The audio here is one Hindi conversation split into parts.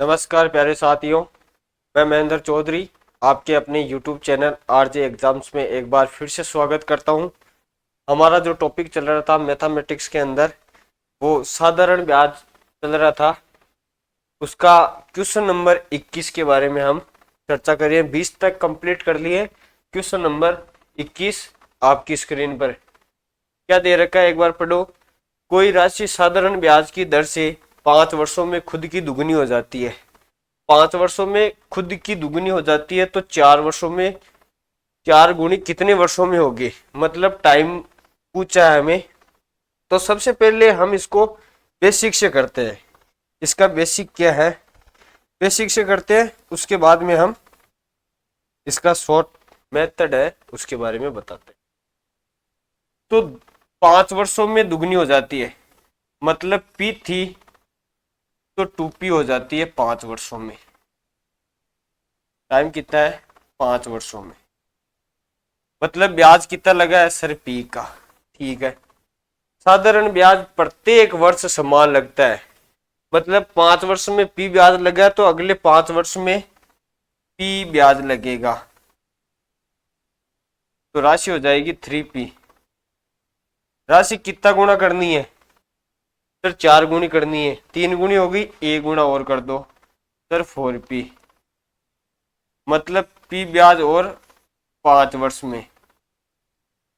नमस्कार प्यारे साथियों, मैं महेंद्र चौधरी आपके अपने YouTube चैनल आरजे एग्जाम्स में एक बार फिर से स्वागत करता हूं। हमारा जो टॉपिक चल रहा था मैथमेटिक्स के अंदर वो साधारण ब्याज चल रहा था। उसका क्वेश्चन नंबर 21 के बारे में हम चर्चा करिए। 20 तक कंप्लीट कर लिए। क्वेश्चन नंबर 21 आपकी स्क्रीन पर क्या दे रखा है, एक बार पढ़ो। कोई राशि साधारण ब्याज की दर से 5 वर्षों में खुद की दुगनी हो जाती है। 5 वर्षों में खुद की दुगनी हो जाती है तो 4 वर्षों में 4 गुनी कितने वर्षों में होगी, मतलब टाइम पूछा है हमें। तो सबसे पहले हम इसको बेसिक से करते हैं। इसका बेसिक क्या है, बेसिक से करते हैं, उसके बाद में हम इसका शॉर्ट मेथड है उसके बारे में बताते हैं। तो 5 वर्षों में दुगनी हो जाती है, मतलब पी थी तो 2p हो जाती है 5 वर्षों में। टाइम कितना है, 5 वर्षों में, मतलब ब्याज कितना लगा है सर, पी का। ठीक है, साधारण ब्याज प्रत्येक वर्ष समान लगता है, मतलब 5 वर्ष में पी ब्याज लगा तो अगले 5 वर्ष में पी ब्याज लगेगा। तो राशि हो जाएगी 3p। राशि कितना गुणा करनी है सर, 4 गुणी करनी है। 3 गुणी हो गई, 1 गुणा और कर दो सर 4p, मतलब पी ब्याज और 5 वर्ष में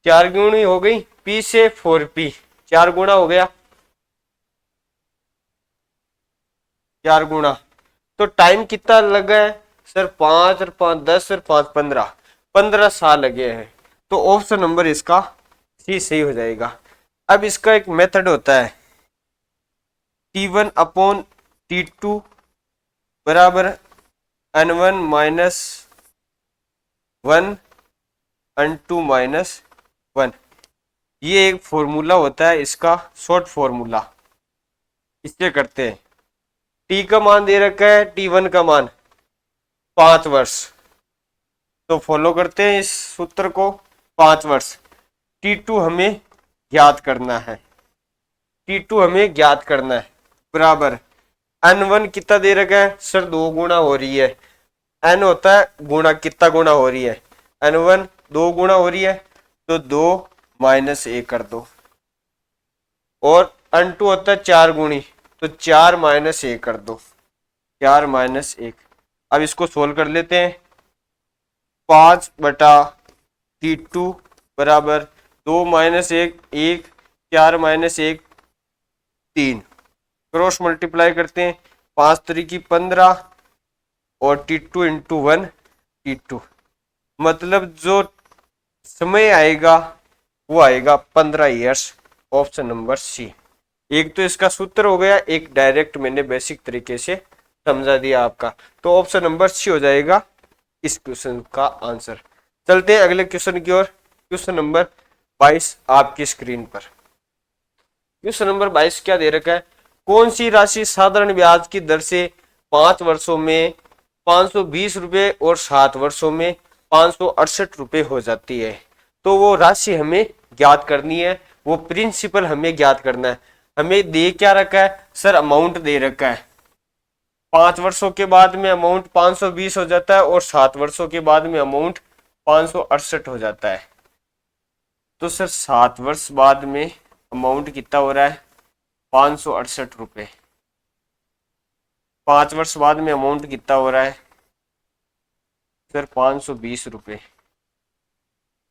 4 गुणी हो गई, पी से 4p, 4 गुणा हो गया, 4 गुणा। तो टाइम कितना लगा है सर, 5 और 5 10 और 5 15, 15 साल लगे हैं। तो ऑप्शन नंबर इसका सी सही हो जाएगा। अब इसका एक मेथड होता है, T1/T2 बराबर N1 माइनस 1 N2 माइनस 1। ये एक फॉर्मूला होता है, इसका शॉर्ट फॉर्मूला। इससे करते हैं। टी का मान दे रखा है, T1 का मान 5 वर्ष, तो फॉलो करते हैं इस सूत्र को। 5 वर्ष, T2 हमें ज्ञात करना है, T2 हमें ज्ञात करना है, बराबर N1 कितना दे रखा है सर, 2 गुणा हो रही है। N होता है गुणा, कितना गुणा हो रही है, N1 2 गुणा हो रही है, तो 2 माइनस 1 कर दो। और N2 होता है 4 गुणी, तो 4 माइनस 1 कर दो, 4 माइनस 1। अब इसको सोल्व कर लेते हैं। 5/T2 बराबर 2 माइनस 1 1, 4 माइनस 1 3। क्रॉस मल्टीप्लाई करते हैं, 5 3 15 और T2 इंटू 1 T2, मतलब जो समय आएगा वो आएगा 15 ईयर्स। Option number C. एक तो इसका सूत्र हो गया, एक डायरेक्ट मैंने बेसिक तरीके से समझा दिया आपका। तो ऑप्शन नंबर सी हो जाएगा इस क्वेश्चन का आंसर। चलते हैं अगले क्वेश्चन की ओर। क्वेश्चन नंबर 22 आपकी स्क्रीन पर। क्वेश्चन नंबर 22 क्या दे रखा है, कौन सी राशि साधारण ब्याज की दर से 5 वर्षों में 520 रुपए और 7 वर्षों में 568 रुपए हो जाती है। तो वो राशि हमें ज्ञात करनी है, वो प्रिंसिपल हमें ज्ञात करना है। हमें दे क्या रखा है सर, अमाउंट दे रखा है। 5 वर्षों के बाद में अमाउंट 520 हो जाता है और 7 वर्षों के बाद में अमाउंट 568 हो जाता है। तो सर 7 वर्ष बाद में अमाउंट कितना हो रहा है, 568 रुपए। 5 वर्ष बाद में अमाउंट कितना हो रहा है सर, 520 रुपए।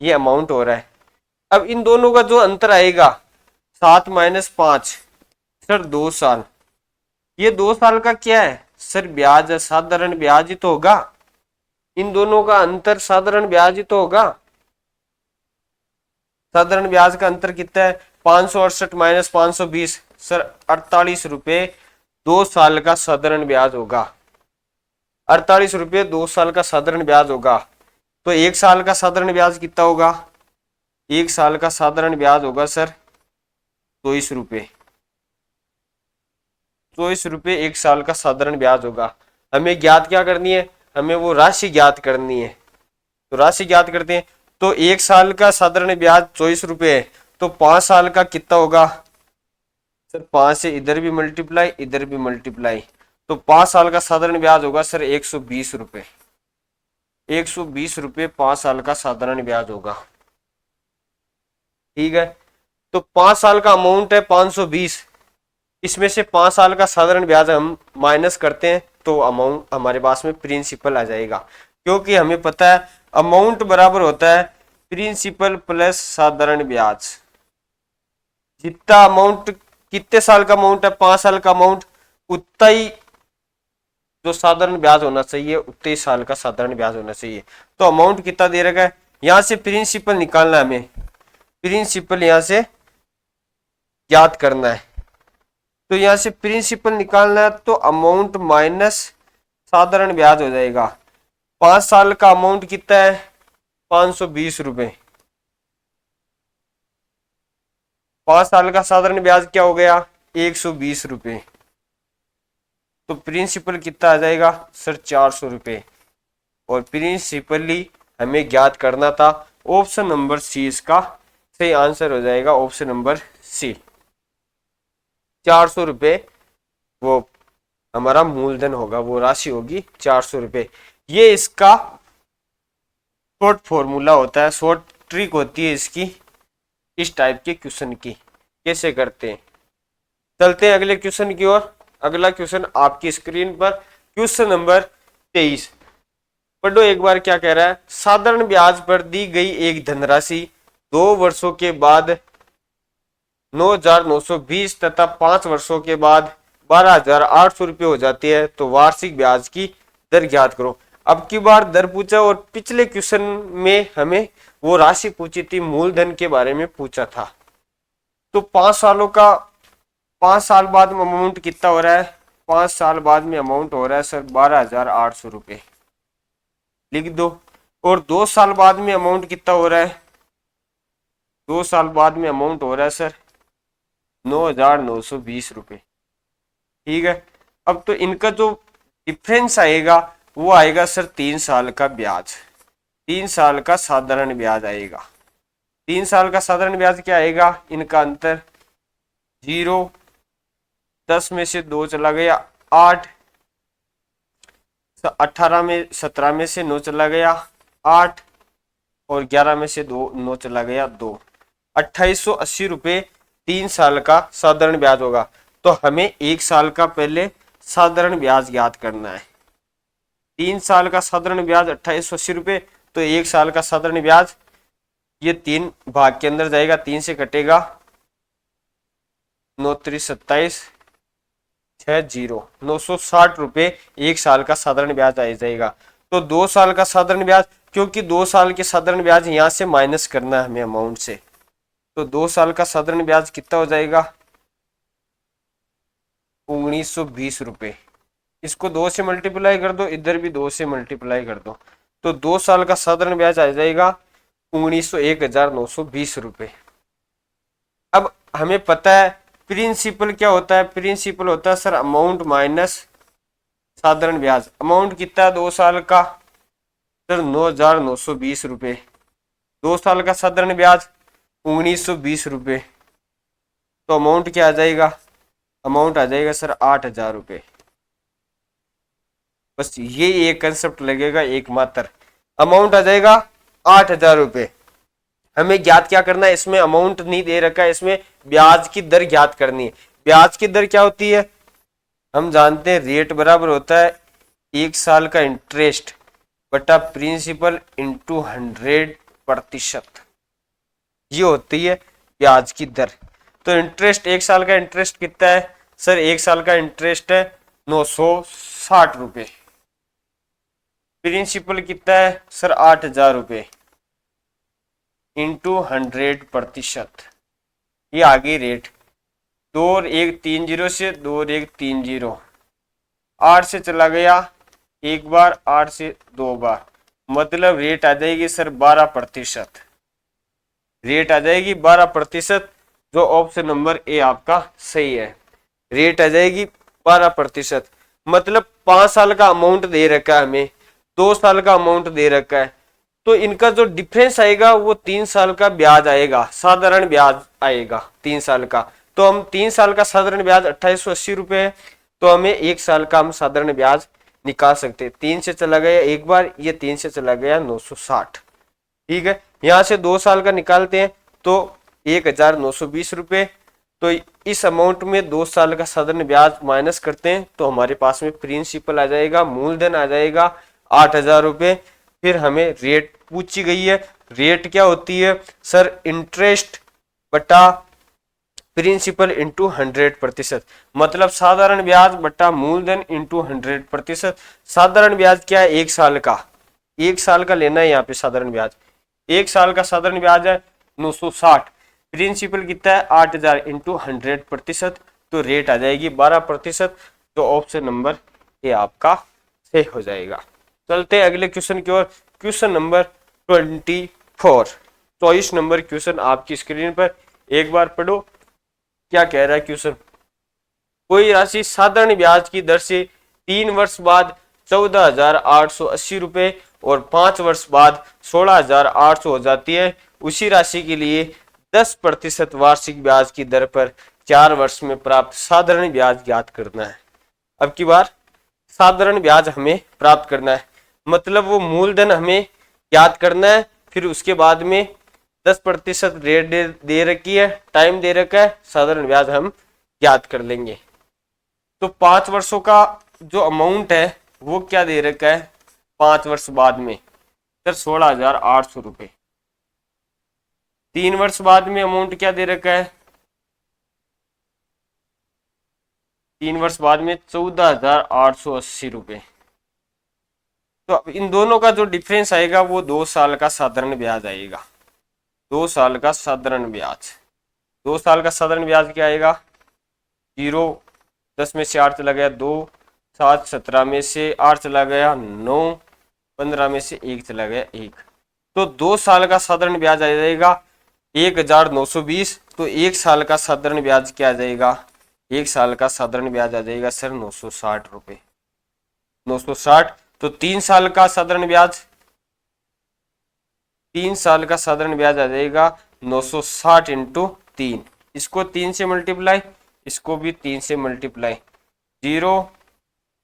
ये अमाउंट हो रहा है। अब इन दोनों का जो अंतर आएगा 7 माइनस 5 सर 2 साल। ये 2 साल का क्या है सर, ब्याज है, साधारण ब्याज ही तो होगा। इन दोनों का अंतर साधारण ब्याज ही तो होगा। साधारण ब्याज का अंतर कितना है, 568 माइनस 520 सर 48 रुपए 2 साल का साधारण ब्याज होगा। 48 रुपये 2 साल का साधारण ब्याज होगा। तो 1 साल का साधारण ब्याज कितना होगा, 1 साल का साधारण ब्याज होगा सर 24 रुपये। 24 रुपये 1 साल का साधारण ब्याज होगा। हमें ज्ञात क्या करनी है, हमें वो राशि ज्ञात करनी है। तो राशि ज्ञात करते हैं। तो 1 साल का साधारण ब्याज 24 रुपये है, तो 5 साल का कितना होगा सर, 5 से इधर भी मल्टीप्लाई इधर भी मल्टीप्लाई, तो 5 साल का साधारण ब्याज होगा सर 120 रुपए। 120 रुपये 5 साल का साधारण ब्याज होगा। ठीक है, तो 5 साल का अमाउंट है 520, इसमें से 5 साल का साधारण ब्याज हम माइनस करते हैं तो अमाउंट हमारे पास में प्रिंसिपल आ जाएगा, क्योंकि हमें पता है अमाउंट बराबर होता है प्रिंसिपल प्लस साधारण ब्याज। जितना अमाउंट, कितने साल का अमाउंट है, 5 साल का अमाउंट, उतना ही जो साधारण ब्याज होना चाहिए, उतने ही साल का साधारण ब्याज होना चाहिए। तो अमाउंट कितना दे रखा है, यहां से प्रिंसिपल निकालना है हमें, प्रिंसिपल यहां से याद करना है। तो यहां से प्रिंसिपल निकालना है तो अमाउंट माइनस साधारण ब्याज हो जाएगा। 5 साल का अमाउंट कितना है 520 रुपए, 5 साल का साधारण ब्याज क्या हो गया 120 रुपए। तो प्रिंसिपल कितना आ जाएगा सर 400 रुपए, और प्रिंसिपली हमें ज्ञात करना था। ऑप्शन नंबर सी इसका सही आंसर हो जाएगा, ऑप्शन नंबर सी। 400 रुपए वो हमारा मूलधन होगा, वो राशि होगी 400 रुपए। ये इसका शॉर्ट फॉर्मूला होता है, शॉर्ट ट्रिक होती है इसकी, इस टाइप के क्वेश्चन की कैसे करते हैं। चलते हैं अगले क्वेश्चन की ओर। अगला क्वेश्चन आपकी स्क्रीन पर, क्वेश्चन नंबर 23। पढ़ो एक बार क्या कह रहा है। साधारण ब्याज पर दी गई एक धनराशि 2 वर्षों के बाद 9,920 तथा 5 वर्षों के बाद 12,800 रुपये हो जाती है, तो वार्षिक ब्याज की दर ज्ञात करो। अब की बार दर पूछा, और पिछले क्वेश्चन में हमें वो राशि पूछी थी, मूलधन के बारे में पूछा था। तो 5 सालों का, 5 साल बाद में अमाउंट कितना हो रहा है, 5 साल बाद में अमाउंट हो रहा है सर 12,800 रुपये, लिख दो। और 2 साल बाद में अमाउंट कितना हो रहा है, 2 साल बाद में अमाउंट हो रहा है सर 9,920 रुपये। ठीक है, अब तो इनका जो डिफरेंस आएगा वो आएगा सर 3 साल का ब्याज, 3 साल का साधारण ब्याज आएगा। 3 साल का साधारण ब्याज क्या आएगा, इनका अंतर 0, 10 में से 2 चला गया 8, 18 में 17 में से 9 चला गया 8, और 11 में से 9 चला गया 2, 2880 रुपये 3 साल का साधारण ब्याज होगा। तो हमें 1 साल का पहले साधारण ब्याज याद करना है। 3 साल का साधारण ब्याज 2880 रुपये, तो 1 साल का साधारण ब्याज ये 3 भाग के अंदर जाएगा, 3 से कटेगा 9 3 27 6 0, 960 रुपये 1 साल का साधारण ब्याज आ जाएगा। तो 2 साल का साधारण ब्याज, क्योंकि 2 साल के साधारण ब्याज यहाँ से माइनस करना है हमें अमाउंट से, तो 2 साल का साधारण ब्याज कितना हो जाएगा 1920 रुपये। इसको 2 से मल्टीप्लाई कर दो, इधर भी 2 से मल्टीप्लाई कर दो, तो 2 साल का साधारण ब्याज आ जाएगा 19,920 रुपये। अब हमें पता है प्रिंसिपल क्या होता है, प्रिंसिपल होता है सर अमाउंट माइनस साधारण ब्याज। अमाउंट कितना है 2 साल का सर 9,920 रुपये, 2 साल का साधारण ब्याज 1920 रुपये, तो अमाउंट क्या आ जाएगा, अमाउंट आ जाएगा सर 8,000 रुपये। बस ये एक कंसेप्ट लगेगा एकमात्र, अमाउंट आ जाएगा 8,000 रुपये। हमें ज्ञात क्या करना है, इसमें अमाउंट नहीं दे रखा है, इसमें ब्याज की दर ज्ञात करनी है। ब्याज की दर क्या होती है, हम जानते हैं रेट बराबर होता है 1 साल का इंटरेस्ट बटा प्रिंसिपल इंटू 100%, ये होती है ब्याज की दर। तो इंटरेस्ट, 1 साल का इंटरेस्ट कितना है सर, 1 साल का इंटरेस्ट है 960 रुपये, प्रिंसिपल कितना है सर 8,000 रुपये इंटू 100%, ये आ गई रेट। 2 और 1 3 0 से 2 और 1 3 0, 8 से चला गया 1 बार, 8 से 2 बार, मतलब रेट आ जाएगी सर 12%, रेट आ जाएगी 12%, जो ऑप्शन नंबर ए आपका सही है। रेट आ जाएगी 12%, मतलब 5 साल का अमाउंट दे रखा है हमें, 2 साल का अमाउंट दे रखा है, तो इनका जो डिफरेंस आएगा वो 3 साल का ब्याज आएगा, साधारण ब्याज आएगा 3 साल का। तो हम 3 साल का साधारण ब्याज 2880 रुपये है, तो हमें 1 साल का हम साधारण ब्याज निकाल सकते हैं। 3 से चला गया एक बार, ये 3 से चला गया 960। ठीक है, यहाँ से 2 साल का निकालते हैं तो 1920 रुपये। तो इस अमाउंट में 2 साल का साधारण ब्याज माइनस करते हैं तो हमारे पास में प्रिंसिपल आ जाएगा, मूलधन आ जाएगा 8000 रुपये। फिर हमें रेट पूछी गई है, रेट क्या होती है सर? इंटरेस्ट बटा प्रिंसिपल इंटू 100%, मतलब साधारण ब्याज बटा मूलधन इंटू 100%। साधारण ब्याज क्या है? 1 साल का, 1 साल का लेना है यहाँ पे साधारण ब्याज। 1 साल का साधारण ब्याज है 960, प्रिंसिपल कितना है 8000 इंटू 100%, तो रेट आ जाएगी 12%। तो ऑप्शन नंबर ए आपका सही हो जाएगा। चलते हैं अगले क्वेश्चन की ओर। क्वेश्चन नंबर 24, 24 नंबर क्वेश्चन आपकी स्क्रीन पर, एक बार पढ़ो क्या कह रहा है क्वेश्चन। कोई राशि साधारण ब्याज की दर से 3 वर्ष बाद 14,880 रुपए और 5 वर्ष बाद 16,800 हो जाती है। उसी राशि के लिए 10% वार्षिक ब्याज की दर पर 4 वर्ष में प्राप्त साधारण ब्याज ज्ञात करना है। अब की बार साधारण ब्याज हमें प्राप्त करना है, मतलब वो मूलधन हमें ज्ञात करना है, फिर उसके बाद में 10% रेट दे रखी है, टाइम दे रखा है, साधारण ब्याज हम ज्ञात कर लेंगे। तो 5 वर्षों का जो अमाउंट है वो क्या दे रखा है 5 वर्ष बाद में सर? 16,800 रुपये। 3 वर्ष बाद में अमाउंट क्या दे रखा है? 3 वर्ष बाद में 14,880 रुपये। तो अब इन दोनों का जो डिफरेंस आएगा वो 2 साल का साधारण ब्याज आएगा। 2 साल का साधारण ब्याज, 2 साल का साधारण ब्याज क्या आएगा? 0, 10 में से 8 चला गया 2, 7, 17 में से 8 चला गया 9, 15 में से 1 चला गया 1। तो 2 साल का साधारण ब्याज आ जाएगा 1920। तो 1 साल का साधारण ब्याज क्या आ जाएगा? 1 साल का साधारण ब्याज आ जाएगा सर 960 रुपये, 960। तो 3 साल का साधारण ब्याज, 3 साल का साधारण ब्याज आ जाएगा 960 इंटू 3, इसको 3 से मल्टीप्लाई, इसको भी 3 से मल्टीप्लाई, 0,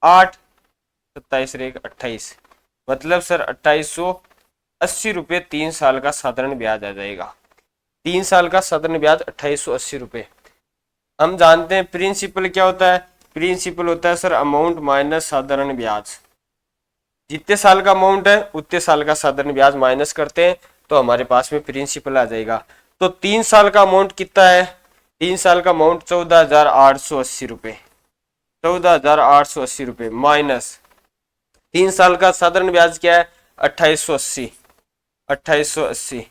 8, 27 रेग 28, मतलब सर 2880 रुपये 3 साल का साधारण ब्याज आ जाएगा। 3 साल का साधारण ब्याज 2880 रुपये। हम जानते हैं प्रिंसिपल क्या होता है? प्रिंसिपल होता है सर अमाउंट माइनस साधारण ब्याज। जितने साल का अमाउंट है उतने साल का साधारण ब्याज माइनस करते हैं तो हमारे पास में प्रिंसिपल आ जाएगा। तो 3 साल का अमाउंट कितना है? 3 साल का अमाउंट 14,880 रुपये, 14,880 रुपये माइनस 3 साल का साधारण ब्याज क्या है? 2880, 2880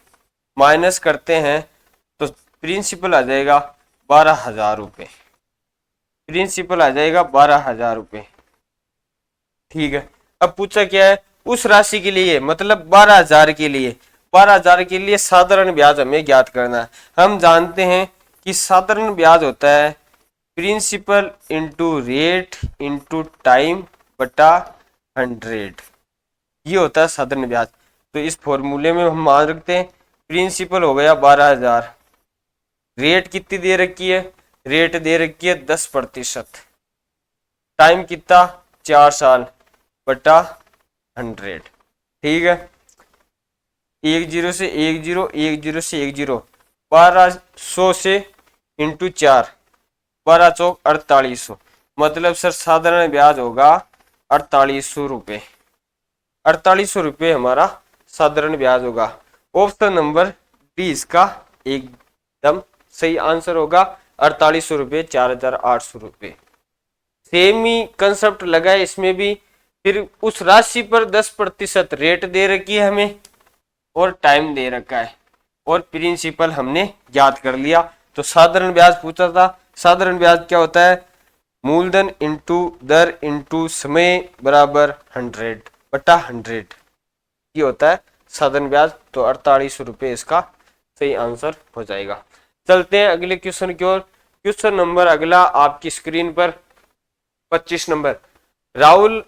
माइनस करते हैं तो प्रिंसिपल आ जाएगा 12,000 रुपये, प्रिंसिपल आ जाएगा 12,000 रुपये। ठीक है, अब पूछा क्या है? उस राशि के लिए, मतलब 12,000 के लिए, 12,000 के लिए साधारण ब्याज हमें ज्ञात करना है। हम जानते हैं कि साधारण ब्याज होता है principal into rate into time बटा 100, ये होता है साधारण ब्याज। तो इस फॉर्मूले में हम मान रखते हैं प्रिंसिपल हो गया 12,000, रेट कितनी दे रखी है? रेट दे रखी है 10%, टाइम कितना 4 साल बटा 100। ठीक है, 10 से 10, 10 से 10, 1200 से इंटू 4, 12 चौक 4800, मतलब सर साधारण ब्याज होगा 4800 रुपये, 4800 रुपये हमारा साधारण ब्याज होगा। ऑप्शन नंबर डी इसका एकदम सही आंसर होगा, 4800 रुपये, 4,800 रुपये। सेम ही कंसेप्ट लगा है इसमें भी। फिर उस राशि पर 10% रेट दे रखी है हमें और टाइम दे रखा है और प्रिंसिपल हमने ज्ञात कर लिया। तो साधारण ब्याज पूछा था, साधारण ब्याज क्या होता है? मूलधन इंटू दर इंटू समय बराबर 100 बटा 100, ये होता है साधारण ब्याज। तो 4800 रुपये इसका सही आंसर हो जाएगा। चलते हैं अगले क्वेश्चन की ओर। क्वेश्चन नंबर अगला आपकी स्क्रीन पर 25 नंबर। राहुल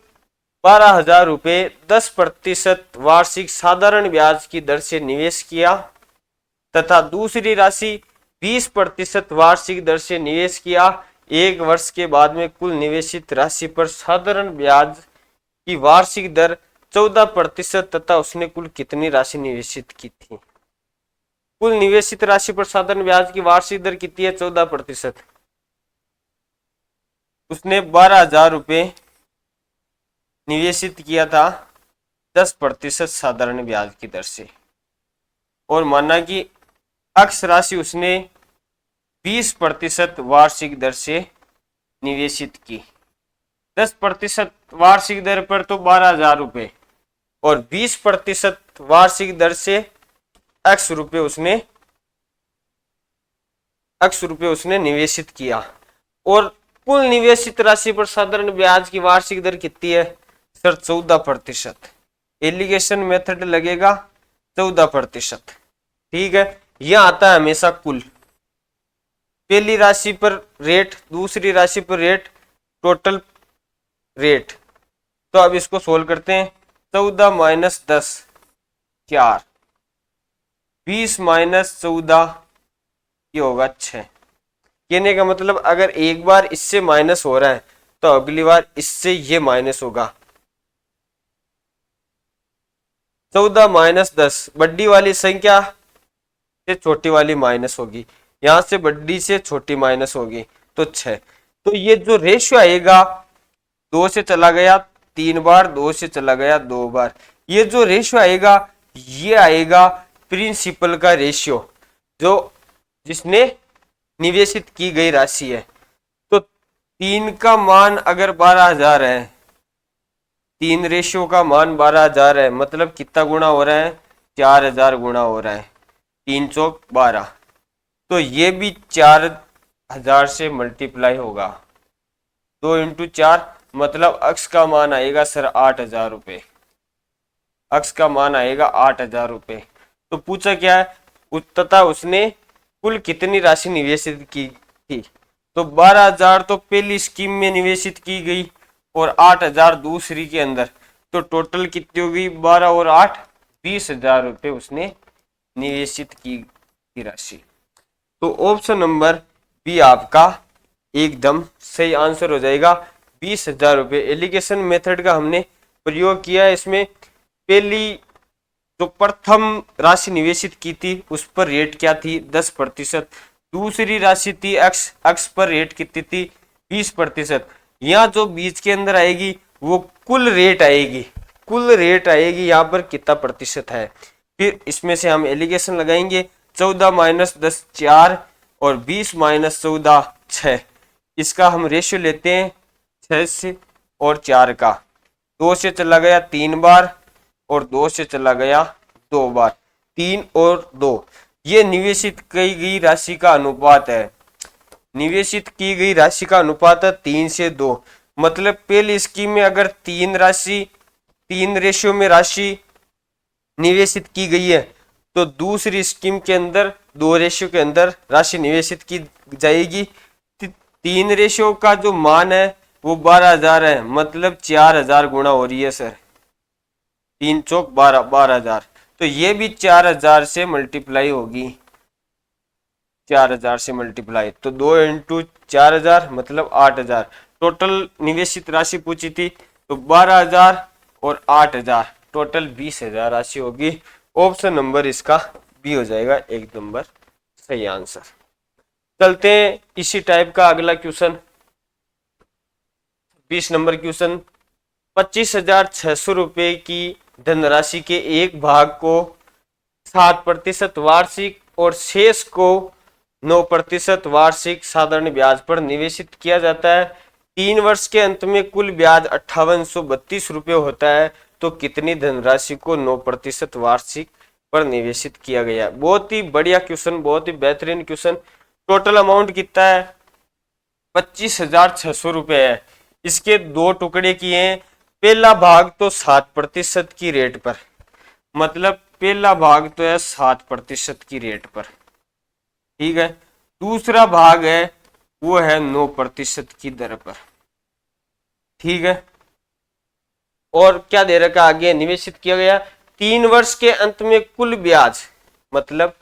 12,000 रुपये 10% वार्षिक साधारण ब्याज की दर से निवेश किया तथा दूसरी राशि 20% वार्षिक दर से निवेश किया। एक वर्ष के बाद में कुल निवेशित राशि पर साधारण ब्याज की वार्षिक दर 14% तथा उसने कुल कितनी राशि निवेशित की थी। कुल निवेशित राशि पर साधारण ब्याज की वार्षिक दर कितनी है, 14%। उसने 12,000 रुपये निवेशित किया था 10% साधारण ब्याज की दर से, और माना कि अक्ष राशि उसने 20% वार्षिक दर से निवेशित की। 10% वार्षिक दर पर तो 12,000 रुपये, और 20% वार्षिक दर से x रुपये उसने निवेशित किया। और कुल निवेशित राशि पर साधारण ब्याज की वार्षिक दर कितनी है सर, 14%। एलिगेशन मेथड लगेगा 14%। ठीक है, यह आता है हमेशा कुल, पहली राशि पर रेट, दूसरी राशि पर रेट, टोटल रेट। तो अब इसको सोल्व करते हैं। 14 माइनस 10 4, 20 माइनस 14 ये होगा 6। कहने का मतलब अगर एक बार इससे माइनस हो रहा है तो अगली बार इससे ये माइनस होगा। 14 माइनस 10, बड़ी वाली संख्या से छोटी वाली माइनस होगी, यहां से बड़ी से छोटी माइनस होगी तो 6। तो ये जो रेशियो आएगा, 2 से चला गया 3 बार, 2 से चला गया 2 बार, ये जो रेशियो आएगा ये आएगा प्रिंसिपल का रेशियो, जो जिसने निवेशित की गई राशि है। तो 3 का मान अगर 12,000 है, 3 रेशियो का मान 12,000 है, मतलब कितना गुना हो रहा है, 4,000 गुना हो रहा है, 3 चौक 12। तो ये भी 4,000 से मल्टीप्लाई होगा, 2 इंटू 4, मतलब अक्ष का मान आएगा सर 8,000 रुपये। अक्ष का मान आएगा 8,000 रुपये। तो पूछा क्या है, तथा उसने कुल कितनी राशि निवेशित की थी। तो 12,000 तो पहली स्कीम में निवेशित की गई और 8,000 दूसरी के अंदर, तो टोटल कितनी होगी, 12 और 8 20,000 रुपये उसने निवेशित की राशि। तो ऑप्शन नंबर बी आपका एकदम सही आंसर हो जाएगा, 20,000 रुपये। एलिगेशन मेथड का हमने प्रयोग किया है। इसमें पहली जो प्रथम राशि निवेशित की थी उस पर रेट क्या थी, 10%। दूसरी राशि थी अक्ष पर रेट कितनी थी, 20%। यहाँ जो बीच के अंदर आएगी वो कुल रेट आएगी, कुल रेट आएगी यहाँ पर कितना प्रतिशत है। फिर इसमें से हम एलिगेशन लगाएंगे, 14 माइनस 10 4 और 20 माइनस 14 6। इसका हम रेशियो लेते हैं 6 से और 4 का, 2 से चला गया 3 बार और 2 से चला गया 2 बार, 3 और 2 ये निवेशित की गई राशि का अनुपात है। निवेशित की गई राशि का अनुपात है 3 से 2। मतलब पहली स्कीम में अगर 3 रेशियो में राशि निवेशित की गई है तो दूसरी स्कीम के अंदर 2 रेशियो के अंदर राशि निवेशित की जाएगी। 3 रेशियो का जो मान है वो 12,000 है, मतलब 4,000 गुना हो रही है सर, 3 चौक 12, 12,000। तो ये भी 4,000 से मल्टीप्लाई होगी, 4,000 से मल्टीप्लाई, तो 2 इंटू 4,000 मतलब 8,000। टोटल निवेशित राशि पूछी थी तो 12,000 और 8,000, टोटल 20,000 राशि होगी। ऑप्शन नंबर इसका बी हो जाएगा एक नंबर सही आंसर। चलते हैं इसी टाइप का अगला क्वेश्चन, 20 नंबर क्वेश्चन। 25,600 रुपये की धनराशि के एक भाग को 7% वार्षिक और शेष को 9% वार्षिक साधारण ब्याज पर निवेशित किया जाता है। 3 वर्ष के अंत में कुल ब्याज 5832 रुपये होता है, तो कितनी धनराशि को 9% वार्षिक पर निवेशित किया गया। बहुत ही बढ़िया क्वेश्चन, बहुत ही बेहतरीन क्वेश्चन। टोटल अमाउंट कितना है, 25,600 रुपये है। इसके 2 टुकड़े किए हैं। पहला भाग तो 7% की रेट पर, मतलब पहला भाग तो है 7% की रेट पर, ठीक है। दूसरा भाग है वो है 9% की दर पर, ठीक है। और क्या दे रखा आगे, निवेशित किया गया 3 वर्ष के अंत में कुल ब्याज, मतलब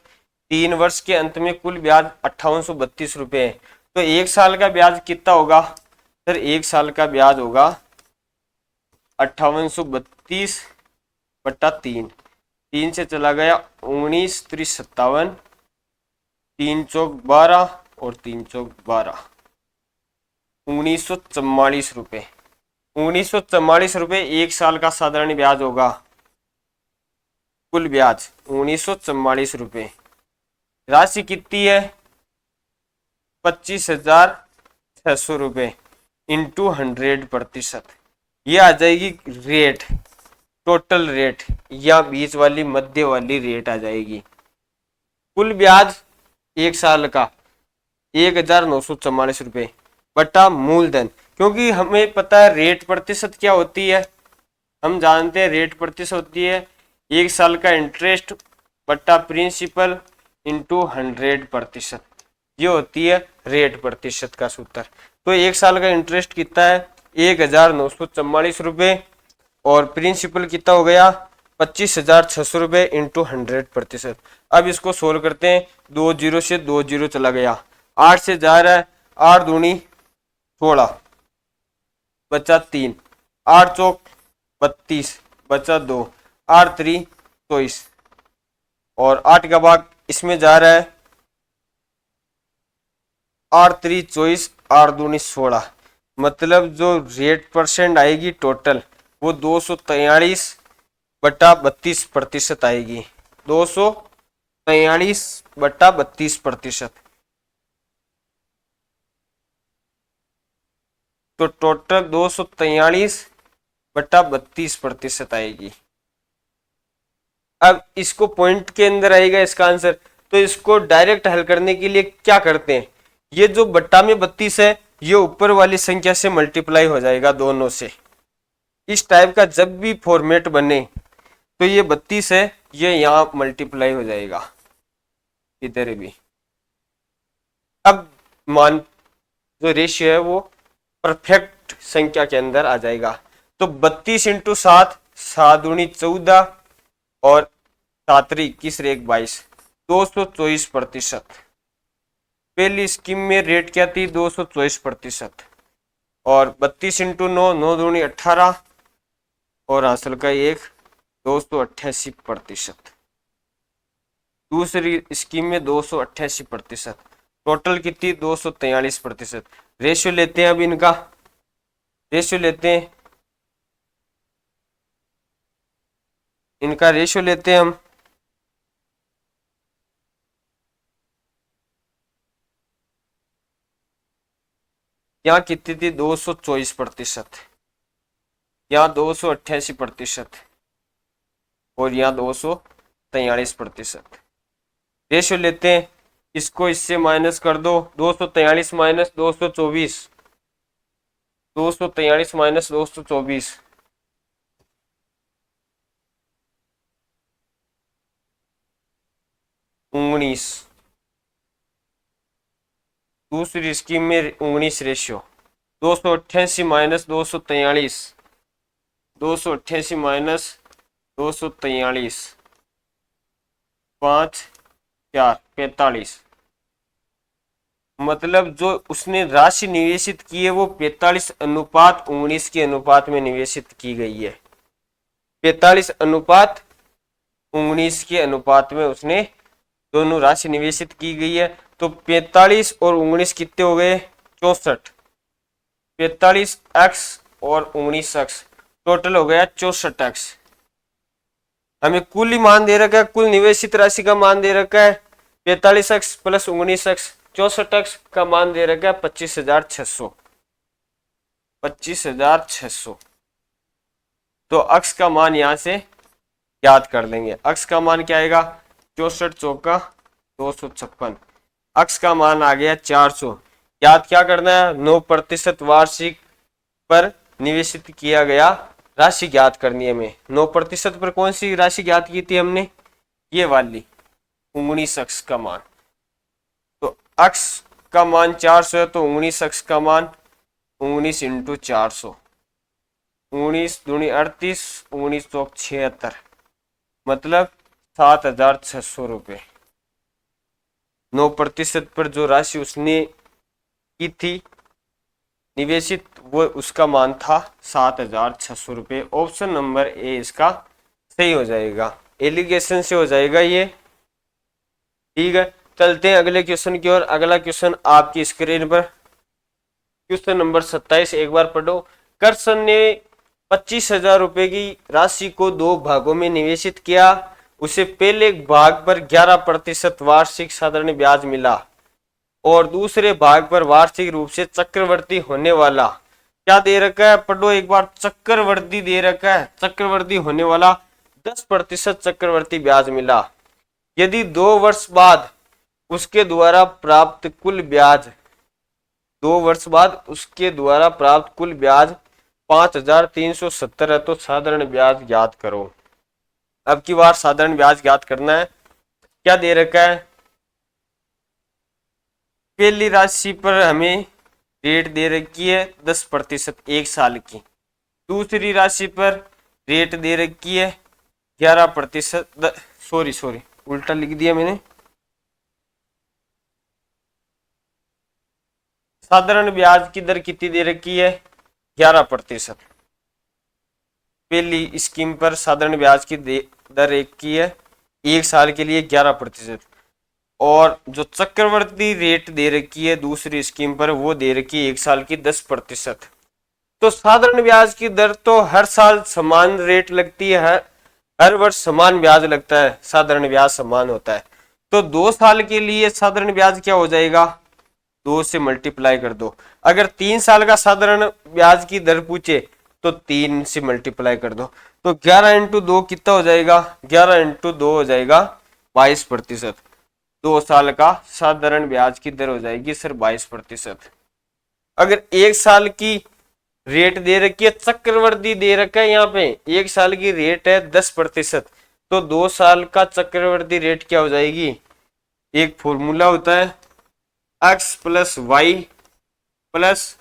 3 वर्ष के अंत में कुल ब्याज 5832 रुपये है, तो एक साल का ब्याज कितना होगा सर? एक साल का ब्याज होगा 5832 बट्टा 3, 3 से चला गया 19 30 57, 3 चौक 12 और 3 चौक 12, 1944 रुपये। 1944 रुपये एक साल का साधारण ब्याज होगा। कुल ब्याज 1944 रुपये। राशि कितनी है? 25,600 रुपये इंटू 100%। ये आ जाएगी रेट, टोटल रेट या बीच वाली मध्य वाली रेट आ जाएगी। कुल ब्याज एक साल का 1944 रुपये बटा मूलधन, क्योंकि हमें पता है रेट प्रतिशत क्या होती है, हम जानते हैं रेट प्रतिशत होती है एक साल का इंटरेस्ट बटा प्रिंसिपल इंटू 100%। ये होती है रेट प्रतिशत का सूत्र। तो एक साल का इंटरेस्ट कितना है? 1944 रुपये और प्रिंसिपल कितना हो गया? 25,600 रुपये इंटू 100%। अब इसको सोल्व करते हैं। 2 जीरो से 2 जीरो चला गया, 8 से जा रहा है, 8 दूनी 16 बचा 3, 8 चौक 32 बचा 2, 8 3 24 और 8 का भाग इसमें जा रहा है, 8 3 24, 8 दूनी 16, मतलब जो रेट परसेंट आएगी टोटल वो 243 बटा 32% आएगी। 243 बटा 32%। तो टोटल 243 बटा 32% आएगी। अब इसको पॉइंट के अंदर आएगा इसका आंसर। तो इसको डायरेक्ट हल करने के लिए क्या करते हैं, ये जो बट्टा में 32 है ये ऊपर वाली संख्या से मल्टीप्लाई हो जाएगा दोनों से। इस टाइप का जब भी फॉर्मेट बने तो ये 32 है, ये यहाँ मल्टीप्लाई हो जाएगा इधर भी। अब मान जो रेशियो है वो परफेक्ट संख्या के अंदर आ जाएगा। तो 32 इंटू 7, 7 दूनी 14 और 7 21 रेक 22, 224%। पहली स्कीम में रेट क्या थी? 224%। और 32 इंटू 9, 9 दूनी 18 और हासिल का 1, 288%। दूसरी स्कीम में 288%। टोटल कितनी? 243%। रेशियो लेते हैं, अब इनका रेशियो लेते हैं, इनका रेशियो लेते हैं हम। यहाँ कितनी थी? 224%, यहाँ 288% और यहाँ 243%। रेशियो लेते हैं, इसको इससे माइनस कर दो। 243 माइनस 224, 243 माइनस 224, 19। दूसरी स्कीम में 19 रेशियो। 288 माइनस 243, 288 माइनस 243, 5 4 45, मतलब जो उसने राशि निवेशित की है वो 45:19 के अनुपात में निवेशित की गई है। 45:19 के अनुपात में उसने दोनों राशि निवेशित की गई है। तो 45 और 19 कितने हो गए? 64। 45x और 19x टोटल हो गया 64x। हमें कुल ही मान दे रखा है, कुल निवेशित राशि का मान दे रखा है 45x प्लस 19x, 64x का मान दे रखा है 25,600। 25,600। तो अक्स का मान यहां से याद कर लेंगे। अक्स का मान क्या आएगा? 64 चौका 256। अक्स का मान आ गया 400। याद क्या करना है? 9% वार्षिक पर निवेशित किया गया राशि ज्ञात करनी है हमें। 9% पर कौन सी राशि ज्ञात की थी हमने? ये वाली 19 अक्स का मान। तो अक्स का मान 400 है तो 19 अक्स का मान 19 इंटू 400, 19 दूनी 38, 19 चौक 76, मतलब 7,600 रुपये। 9% पर जो राशि उसने की थी निवेशित, वो उसका मान था 7,600 रुपये। ऑप्शन नंबर ए इसका सही हो जाएगा, एलिगेशन से हो जाएगा ये। ठीक है, चलते हैं अगले क्वेश्चन की ओर। अगला क्वेश्चन आपकी स्क्रीन पर, क्वेश्चन नंबर 27 एक बार पढ़ो। करसन ने 25,000 रुपए की राशि को 2 भागों में निवेशित किया। उसे पहले भाग पर 11% वार्षिक साधारण ब्याज मिला और दूसरे भाग पर वार्षिक रूप से चक्रवर्ती होने वाला क्या दे रखा है, पढ़ो एक बार, चक्रवर्ती दे रखा है, चक्रवर्ती होने वाला 10% चक्रवर्ती ब्याज मिला। यदि 2 वर्ष बाद उसके द्वारा प्राप्त कुल ब्याज 2 वर्ष बाद उसके द्वारा प्राप्त कुल ब्याज 5,370 है, तो साधारण ब्याज ज्ञात करो। अब की बार साधारण ब्याज ज्ञात करना है। क्या दे रखा है, पहली राशि पर हमें रेट दे रखी है 10% 1 साल की। दूसरी राशि पर रेट दे रखी है 11%, सॉरी उल्टा लिख दिया मैंने। साधारण ब्याज की दर कितनी दे रखी है, 11%। पहली स्कीम पर साधारण ब्याज की दर एक की है 1 साल के लिए 11%, और जो चक्रवर्ती रेट दे रखी है दूसरी स्कीम पर वो दे रखी है 1 साल की 10%। तो साधारण ब्याज की दर तो हर साल समान रेट लगती है, हर वर्ष समान ब्याज लगता है, साधारण ब्याज समान होता है। तो 2 साल के लिए साधारण ब्याज क्या हो जाएगा, 2 से मल्टीप्लाई कर दो। अगर 3 साल का साधारण ब्याज की दर पूछे तो 3 से मल्टीप्लाई कर दो। तो 11 इंटू 2 कितना हो जाएगा, 11 इंटू 2 हो जाएगा 22%। 2 साल का साधारण ब्याज की दर हो जाएगी सर 22%। अगर 1 साल की रेट दे रखी है, चक्रवर्ती दे रखा है यहाँ पे, 1 साल की रेट है 10%, तो 2 साल का चक्रवर्ती रेट क्या हो जाएगी, एक फॉर्मूला होता है x plus Y plus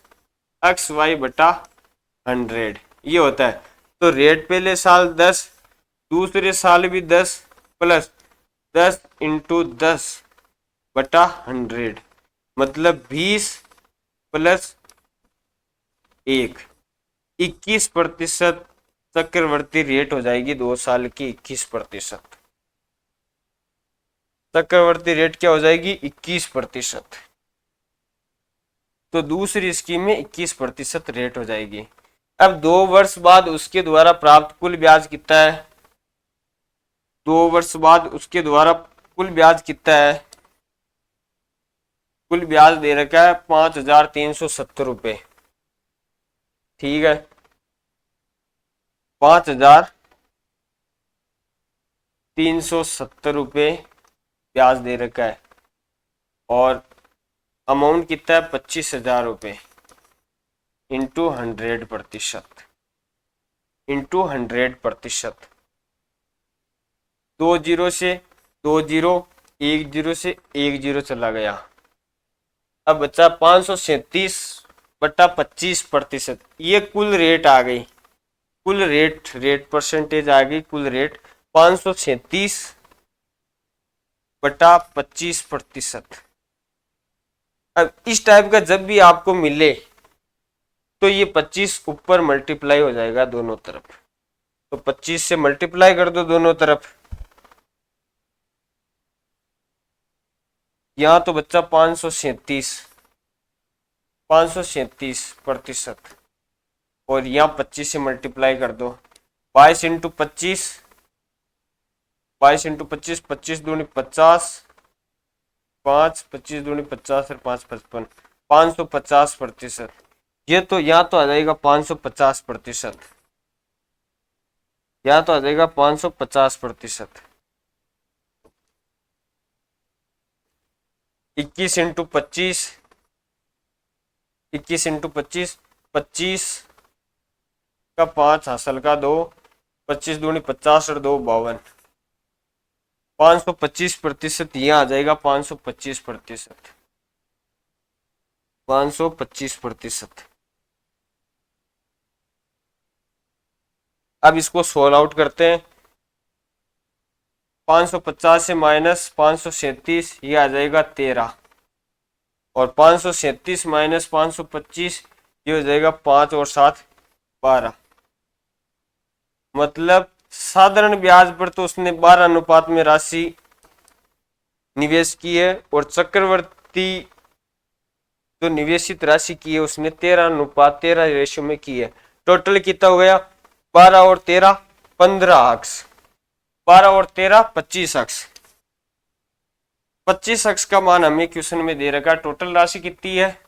X Y बटा 100, ये होता है। तो रेट पहले साल 10, दूसरे साल भी 10 प्लस 10 इंटू 10 बटा 100, मतलब 20 प्लस 21% चक्रवर्ती रेट हो जाएगी 2 साल की 21%। चक्रवर्ती रेट क्या हो जाएगी 21%। तो दूसरी स्कीम में 21% रेट हो जाएगी। अब 2 वर्ष बाद उसके द्वारा प्राप्त कुल ब्याज कितना है, 2 वर्ष बाद उसके द्वारा कुल ब्याज कितना है, कुल ब्याज दे रखा है 5,370 रुपये। ठीक है, 5,370 रुपये ब्याज दे रखा है और अमाउंट कितना है 25,000 रुपये इंटू 100%, इंटू 100%। 2 जीरो से 2 जीरो, 1 जीरो से 1 जीरो चला गया। अब बचा 537 बटा 25%, ये कुल रेट आ गई, कुल रेट परसेंटेज आ गई, कुल रेट 537 बटा 25%। अब इस टाइप का जब भी आपको मिले तो ये 25 ऊपर मल्टीप्लाई हो जाएगा दोनों तरफ, तो 25 से मल्टीप्लाई कर दो दोनों तरफ। यहां तो बच्चा 537% और यहाँ 25 से मल्टीप्लाई कर दो। 22 इंटू 25, 22 इंटू 25, 25 दूनी 50, 5, 25 दूनी 50 और 5 55, 550%। ये तो यहाँ तो आ जाएगा 550%, यहाँ तो आ जाएगा 550%। 21 इंटू 25, 21 इंटू 25, 25 का 5 हासिल का 2, 25 दूनी 50 और 2 52, 525%। यहाँ आ जाएगा 525%, 525%। अब इसको सोल्व आउट करते हैं। 550 से माइनस 537, ये आ जाएगा 13। और 537 माइनस 525 ये हो जाएगा 5 और 7 12। मतलब साधारण ब्याज पर तो उसने 12 अनुपात में राशि निवेश की है और चक्रवर्ती जो निवेशित राशि की है उसने 13 अनुपात 13 रेशियो में की है। टोटल कितना हो गया 12 और 13 15 अक्ष, 12 और 13 25 अक्ष। 25 अक्ष का मान हमें क्वेश्चन में दे रखा। टोटल राशि कितनी है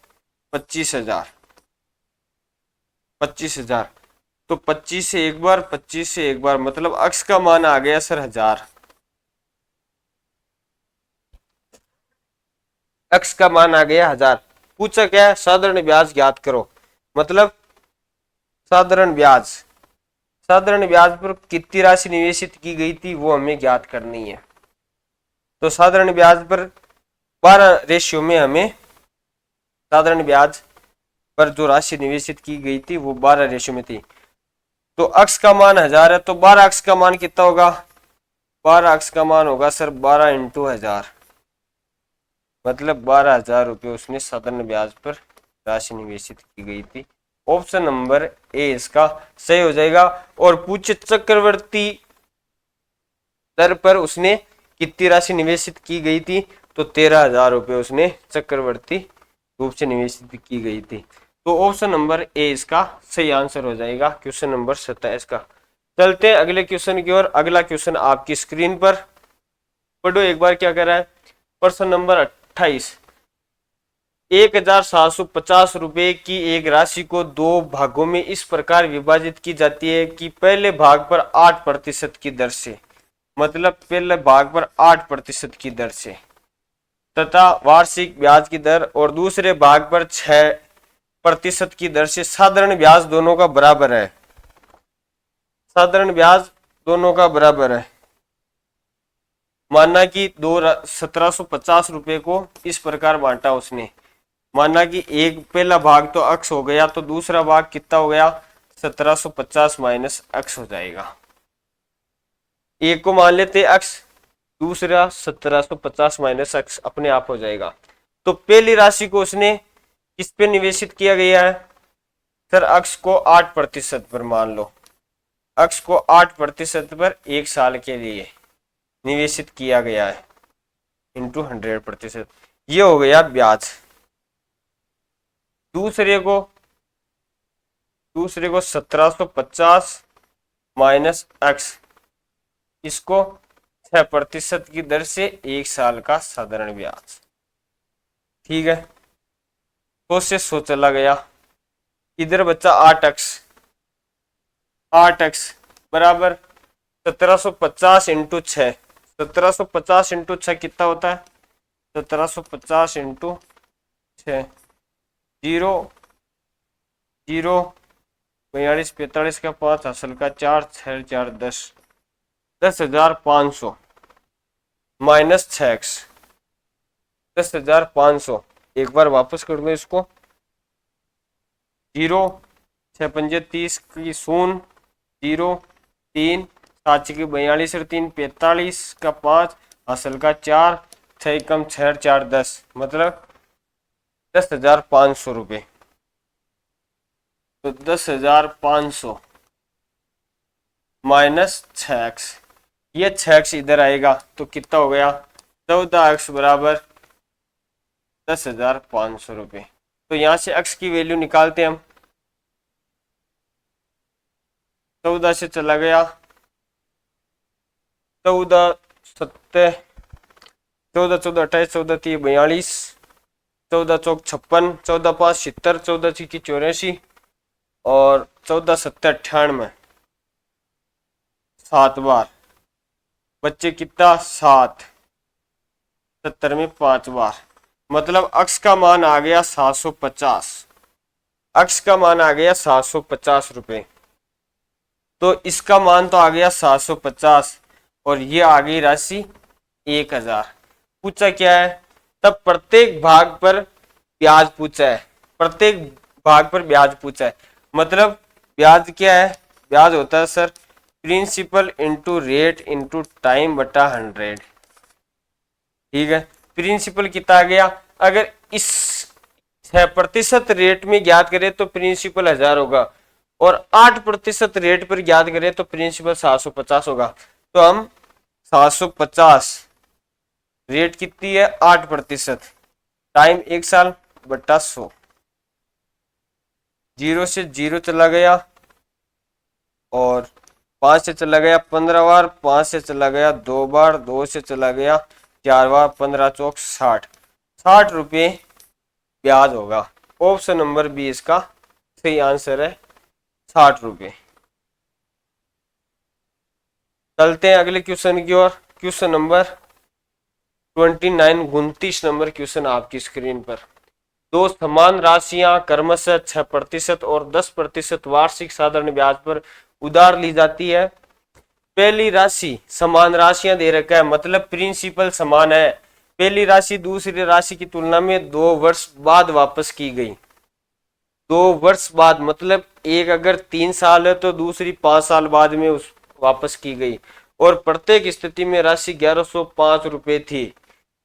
25,000। 25,000 तो 25 से एक बार 25 से एक बार मतलब अक्ष का मान आ गया सर 1000। अक्ष का मान आ गया 1000। पूछा क्या है साधारण ब्याज ज्ञात करो। मतलब साधारण ब्याज, साधारण ब्याज पर कितनी राशि निवेशित की गई थी वो हमें ज्ञात करनी है। तो साधारण ब्याज पर 12 रेशियो में हमें साधारण ब्याज पर जो राशि निवेशित की गई थी वो 12 रेशियो में थी। तो अक्ष का मान 1000 है तो 12 अक्ष का मान कितना होगा 12 अक्ष का मान होगा सर 12 इंटू 1000। मतलब 12,000 रुपये उसने साधारण ब्याज पर राशि निवेशित की गई थी। ऑप्शन नंबर ए इसका सही हो जाएगा। और पूछे चक्रवर्ती दर पर उसने कितनी राशि निवेशित की गई थी तो 13,000 रुपये उसने चक्रवर्ती रूप से निवेशित की गई थी। तो ऑप्शन नंबर ए इसका सही आंसर हो जाएगा क्वेश्चन नंबर 27 का। चलते हैं अगले क्वेश्चन की ओर। अगला क्वेश्चन आपकी स्क्रीन पर पढ़ो एक बार क्या कर रहा है। प्रश्न नंबर 28। 1,750 रुपए की एक राशि को दो भागों में इस प्रकार विभाजित की जाती है कि पहले भाग पर 8% की दर से, मतलब पहले भाग पर 8% की दर से तथा वार्षिक ब्याज की दर और दूसरे भाग पर 6% की दर से साधारण ब्याज दोनों का बराबर है। साधारण ब्याज दोनों का बराबर है। माना कि 1750 रुपए को इस प्रकार बांटा उसने। माना कि एक पहला भाग तो अक्ष हो गया तो दूसरा भाग कितना हो गया 1750 माइनस अक्ष हो जाएगा। एक को मान लेते अक्ष, दूसरा 1750 माइनस अक्ष अपने आप हो जाएगा। तो पहली राशि को उसने किस पे निवेशित किया गया है सर अक्ष को 8% पर मान लो। अक्ष को 8% पर एक साल के लिए निवेशित किया गया है इंटू 100%। ये हो गया ब्याज। दूसरे को 1750 माइनस एक्स, इसको 6% की दर से एक साल का साधारण ब्याज। ठीक है तो से सो चला गया। इधर बच्चा 8x बराबर 1750 इंटू 6। 1750 इंटू 6 कितना होता है 1750 इंटू 6 0 0 42 45 का 5 असल का 4 6 4 10 10,500 माइनस 6x 10,500। एक बार वापस कर दो इसको। 0 6 पंजे 30 की 0 0 3 7 की 42 और 3 45 का 5 असल का 4 6 कम 6 4 10 मतलब 10,500 रुपये। तो 10,500 माइनस 6x, ये 6x इधर आएगा तो कितना हो गया 14x बराबर 10,500 रुपये। तो यहां से x की वैल्यू निकालते हैं हम। 14 से चला गया 14 7 14 14 28 14 3 42 14 चौक 56 14 5 76 14 6 84 और 14 7 98 7 बार बच्चे कितना 7 70 में 5 बार मतलब अक्ष का मान आ गया 750। अक्ष का मान आ गया 750 रुपये। तो इसका मान तो आ गया 750 और ये आ गई राशि 1000। पूछा क्या है तब प्रत्येक भाग पर ब्याज पूछा है। प्रत्येक भाग पर ब्याज पूछा है मतलब ब्याज क्या है, ब्याज होता है sir principal into rate into time बटा 100। ठीक है प्रिंसिपल कितना आ गया, अगर इस 6% रेट में ज्ञात करें तो प्रिंसिपल 1000 होगा, और 8% रेट पर ज्ञात करें तो प्रिंसिपल 750 होगा। तो हम 750 रेट कितनी है 8%, टाइम 1 साल बट्टा 100, 0 से 0 चला गया, और 5 से चला गया 15 बार, 5 से चला गया 2 बार, 2 से चला गया 4 बार, 15 चौक 60, 60 रुपये ब्याज होगा। ऑप्शन नंबर बी इसका सही आंसर है, 60 रुपये। चलते हैं अगले क्वेश्चन की ओर। क्वेश्चन नंबर 29, 29 नंबर क्वेश्चन आपकी स्क्रीन पर। दो समान राशियां क्रमशः 6% और 10% वार्षिक साधारण ब्याज पर उधार ली जाती है। पहली राशि समान राशियां दे रखा है, मतलब प्रिंसिपल समान है। पहली राशि दूसरी राशि की तुलना में 2 वर्ष बाद वापस की गई। 2 वर्ष बाद मतलब एक अगर 3 साल है तो दूसरी 5 साल बाद में उस वापस की गई, और प्रत्येक स्थिति में राशि 1105 रुपये थी।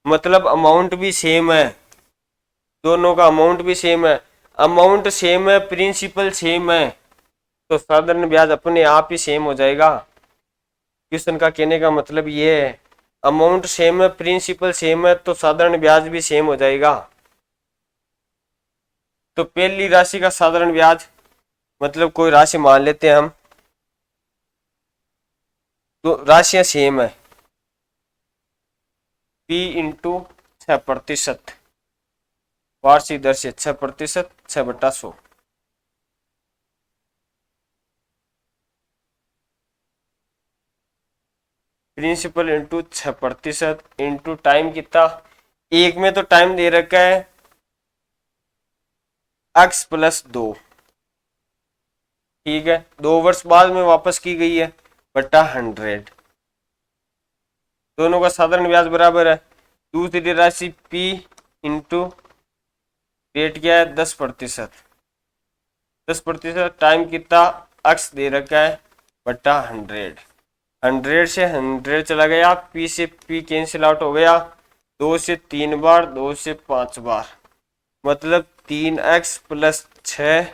मतलब अमाउंट भी सेम है, दोनों का अमाउंट भी सेम है, अमाउंट सेम है, प्रिंसिपल सेम है, तो साधारण ब्याज अपने आप ही सेम हो जाएगा। क्वेश्चन का कहने का मतलब ये है, अमाउंट सेम है, प्रिंसिपल सेम है, तो साधारण ब्याज भी सेम हो जाएगा। तो पहली राशि का साधारण ब्याज मतलब कोई राशि मान लेते हैं हम, तो राशियां सेम है, P इंटू 6%, वार्षिक दर से 6%, 6/100। प्रिंसिपल इंटू 6% इंटू टाइम कितना, एक में तो टाइम दे रखा है x + 2, ठीक है, 2 वर्ष बाद में वापस की गई है, बटा 100। दोनों का साधारण ब्याज बराबर है। दूसरी राशि P इंटू रेट क्या है 10%, 10% टाइम कितना x दे रखा है, बटा 100। 100 से 100 चला गया, P से P कैंसिल आउट हो गया, 2 से 3 बार, 2 से 5 बार, मतलब 3x + 6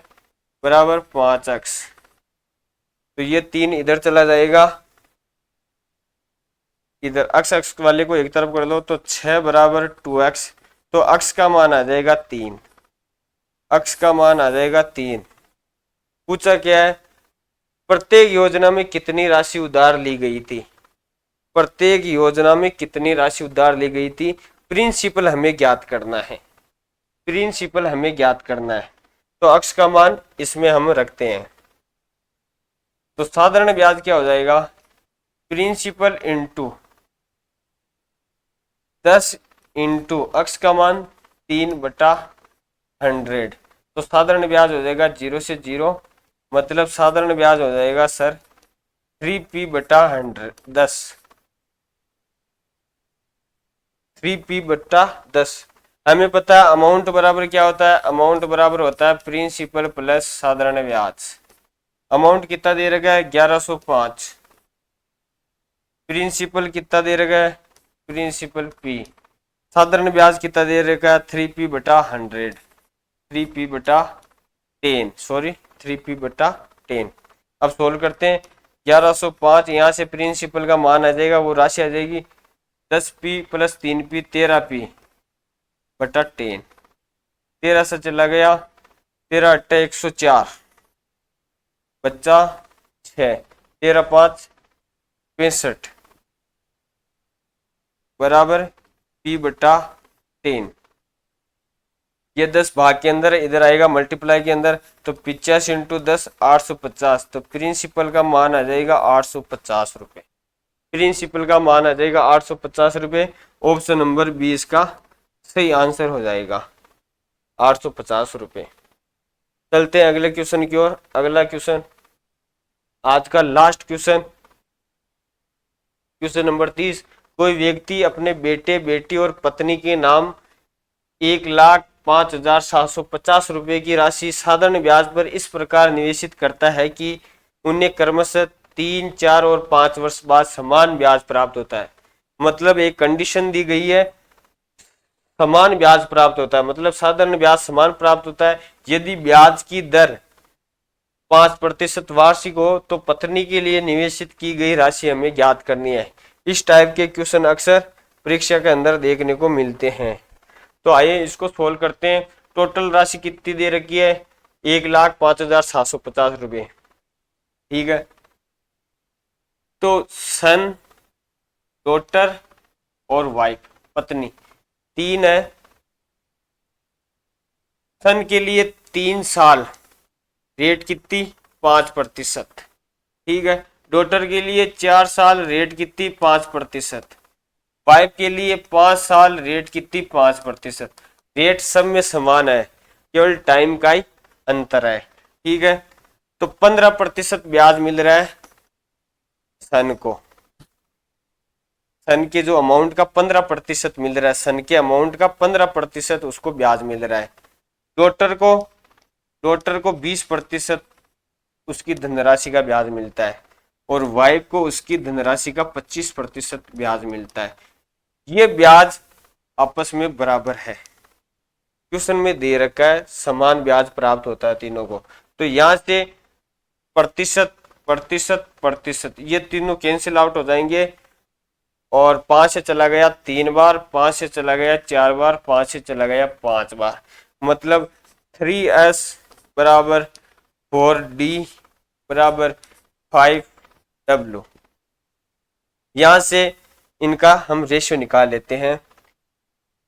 बराबर 5x। तो ये 3 इधर चला जाएगा, इधर x वाले को एक तरफ कर लो, तो 6 बराबर 2x, तो x का मान आ जाएगा 3, x का मान आ जाएगा 3। पूछा क्या है, प्रत्येक योजना में कितनी राशि उधार ली गई थी, प्रत्येक योजना में कितनी राशि उधार ली गई थी, प्रिंसिपल हमें ज्ञात करना है, प्रिंसिपल हमें ज्ञात करना है, तो x का मान इसमें हम रखते हैं। तो साधारण ब्याज क्या हो जाएगा, प्रिंसिपल इंटू 10 इंटू x का मान 3/100, तो साधारण ब्याज हो जाएगा 0 से 0, मतलब साधारण ब्याज हो जाएगा सर 3p/100, 3p/10। हमें पता है अमाउंट बराबर क्या होता है, अमाउंट बराबर होता है प्रिंसिपल प्लस साधारण ब्याज। अमाउंट कितना दे रखा है 1105, प्रिंसिपल कितना दे रखा है, प्रिंसिपल p, साधारण ब्याज कितना दे रखा है 3p/100, 3p/10, सॉरी 3p/10। अब सोल्व करते हैं, 1105 यहाँ से प्रिंसिपल का मान आ जाएगा, वो राशि आ जाएगी 10p + 3p 13p/10, 13 से चला गया, 13 × 104 बच्चा 6, 13 × 5 65 बराबर p/10। ये 10 भाग के अंदर इधर आएगा मल्टीप्लाई के अंदर, तो 85 इंटू 10 850, तो प्रिंसिपल का मान आ जाएगा 850 रुपये, प्रिंसिपल का मान आ जाएगा 850 रुपये। ऑप्शन नंबर 20 का सही आंसर हो जाएगा 850 रुपये। चलते हैं अगले क्वेश्चन की ओर। अगला क्वेश्चन आज का लास्ट क्वेश्चन, क्वेश्चन नंबर 30। कोई व्यक्ति अपने बेटे बेटी और पत्नी के नाम 1,05,750 रुपये की राशि साधारण ब्याज पर इस प्रकार निवेशित करता है कि उन्हें क्रमशः 3, 4 और 5 वर्ष बाद समान ब्याज प्राप्त होता है। मतलब एक कंडीशन दी गई है, समान ब्याज प्राप्त होता है, मतलब साधारण ब्याज समान प्राप्त होता है। यदि ब्याज की दर 5% वार्षिक हो तो पत्नी के लिए निवेशित की गई राशि हमें ज्ञात करनी है। इस टाइप के क्वेश्चन अक्सर परीक्षा के अंदर देखने को मिलते हैं। तो आइए इसको सोल्व करते हैं। टोटल राशि कितनी दे रखी है? 1,05,750 रुपये। ठीक है, तो सन, डॉटर और वाइफ पत्नी तीन है। सन के लिए 3 साल, रेट कितनी? 5%। ठीक है, डॉटर के लिए 4 साल, रेट कितनी? 5%। वाइफ के लिए 5 साल, रेट कितनी? 5%। रेट सब में समान है, केवल टाइम का ही अंतर है। ठीक है, तो 15% ब्याज मिल रहा है सन को। सन के जो अमाउंट का 15% मिल रहा है, सन के अमाउंट का 15% उसको ब्याज मिल रहा है। डॉटर को 20% उसकी धनराशि का ब्याज मिलता है और वाइफ को उसकी धनराशि का 25% ब्याज मिलता है। ये ब्याज आपस में बराबर है, क्वेश्चन में दे रखा है समान ब्याज प्राप्त होता है तीनों को। तो यहां से प्रतिशत प्रतिशत प्रतिशत ये तीनों कैंसिल आउट हो जाएंगे और 5 से चला गया 3 बार, 5 से चला गया 4 बार, 5 से चला गया 5 बार, मतलब 3s बराबर 4d बराबर 5w। यहां से इनका हम रेशियो निकाल लेते हैं।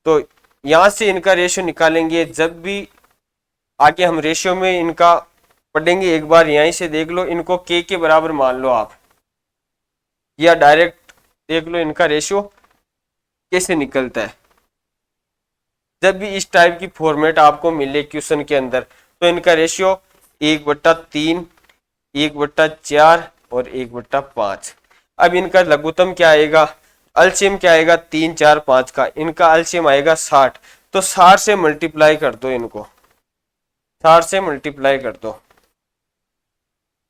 तो यहां से इनका रेशियो निकालेंगे, जब भी आगे हम रेशियो में इनका पढ़ेंगे, एक बार यहीं से देख लो, इनको के बराबर मान लो आप, या डायरेक्ट देख लो इनका रेशियो कैसे निकलता है। जब भी इस टाइप की फॉर्मेट आपको मिले क्वेश्चन के अंदर, तो इनका रेशियो 1/3, 1/4 और 1/5। अब इनका लघुत्तम क्या आएगा? एलसीएम क्या आएगा? 3, 4, 5 का, इनका एलसीएम आएगा 60। तो 60 से मल्टीप्लाई कर दो, इनको 60 से मल्टीप्लाई कर दो।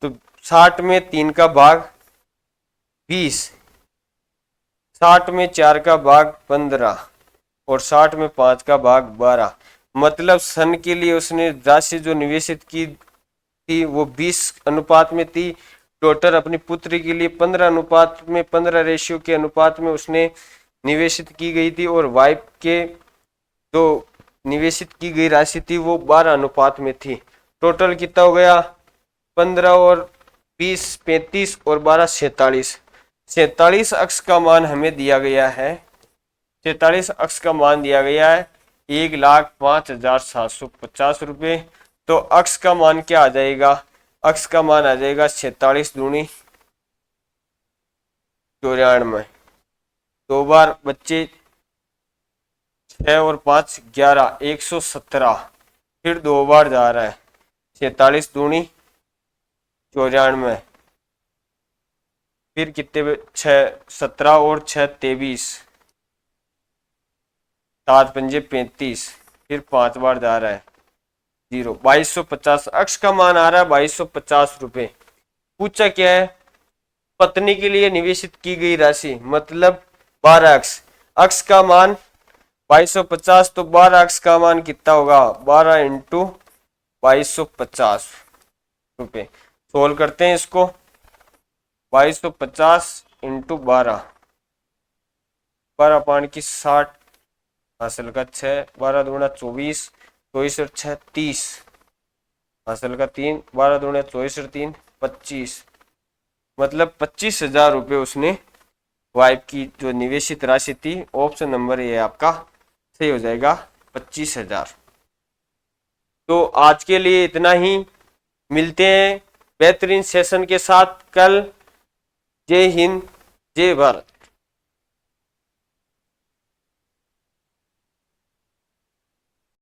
तो 60 में 3 का भाग 20, 60 में 4 का भाग 15 और 60 में 5 का भाग 12। मतलब सन के लिए उसने राशि जो निवेशित की थी वो 20 अनुपात में थी। डॉटर अपनी पुत्री के लिए 15 अनुपात में, 15 रेशियो के अनुपात में उसने निवेशित की गई थी, और वाइफ के जो निवेशित की गई राशि थी वो 12 अनुपात में थी। टोटल कितना हो गया? 15 और 20 35 और 12 47। 47 अक्ष का मान हमें दिया गया है, 47 अक्ष का मान दिया गया है 1,05,750 रुपये। तो अक्ष का मान क्या आ जाएगा? अक्ष का मान आ जाएगा 46 दूनी 94। 2 बार बच्चे 6 और 5 11, 117। फिर 2 बार जा रहा है 46 दूनी 94। फिर कितने? 6 17 और 6 23, 7 पंजे 35। फिर 5 बार जा रहा है 0, 2250। अक्ष का मान आ रहा है 2250 रुपये। पूछा क्या है? पत्नी के लिए निवेशित की गई राशि, मतलब 12 अक्ष। अक्ष का मान 2250, तो 12 अक्ष का मान कितना होगा? 12 इंटू 2250 रुपये। सोल्व करते हैं इसको। 2250 इंटू 12, 12 पाँच की 60, हासिल का 6, 12 दूना 24, 24 और 6 30, हासिल का 3, 12 दूना 24 और 3 25। मतलब 25,000 रुपये उसने वाइफ की जो निवेशित राशि थी, ऑप्शन नंबर ए आपका सही हो जाएगा, 25,000। तो आज के लिए इतना ही, मिलते हैं बेहतरीन सेशन के साथ कल। जय हिंद, जय भारत।